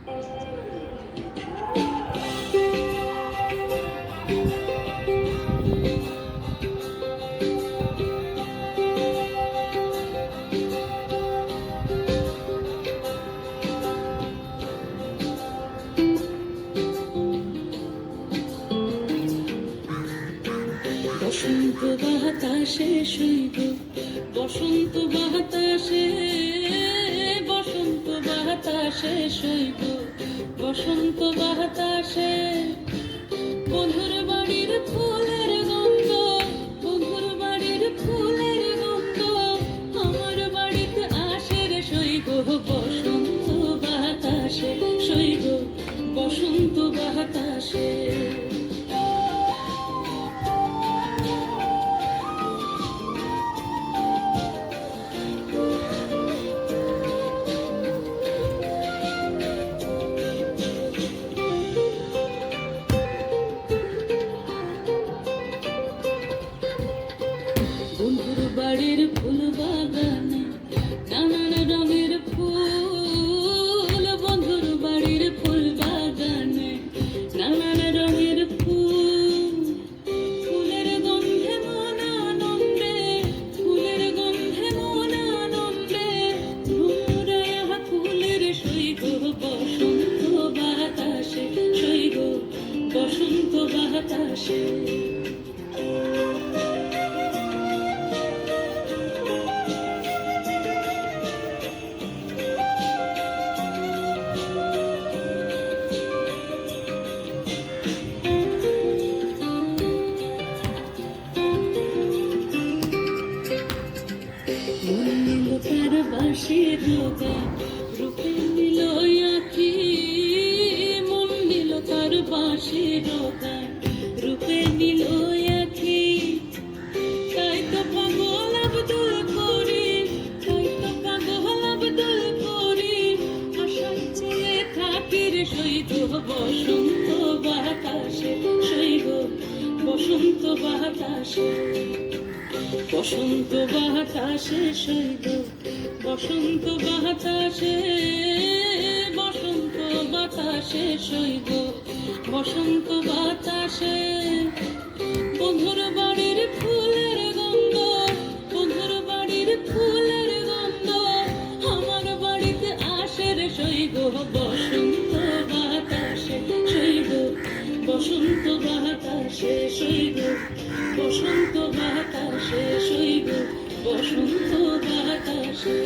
বসন্ত বাতাসে শৈব, বসন্ত বাতাসে, বসন্ত বাতাসে শৈব, বসন্ত বাতাসে বন্ধুর বাড়ির ফুলের গন্ধ, বন্ধুর বাড়ির ফুলের গন্ধ আমার বাড়িতে আসে রে শৈব, বসন্ত বাতাসে শৈব, বসন্ত বাতাসে। বন্ধুর বাড়ির ফুল বাগানে নানান রঙের ফুল, বন্ধুর বাড়ির ফুল বাগানে নানান রঙের ফুল, ফুলের গন্ধে মন আনন্দে, ফুলের গন্ধে মন আনন্দে ঘুরায়া ফুলের সৈগ, বসন্ত বাতাসে সৈগ, বসন্ত বাতাসে। মন নিল তার বাঁশির গান, রূপে নিল আঁখি, মন নিল তার বাঁশির গান, রূপে নিল আঁখি। তাই তো পাগল আব্দুল করিম, তাই তো পাগল আব্দুল করিম আশায় চেয়ে থাকি রে শৈব, বসন্ত বাতাসে শৈব, বসন্ত বাতাসে। বসন্ত বাতাসে শৈব, বসন্ত বাতাসে, বসন্ত বাতাসে শৈব, বসন্ত বাতাসে বন্ধুর বাড়ির ফুলের গন্ধ, বন্ধুর বাড়ির ফুলের গন্ধ আমার বাড়িতে আসে রে শৈব, বসন্ত বাতাসে শৈব, বসন্ত বাতাসে শৈব, বসন্ত বাতাসে শৈব, বসন্ত বাতাসে।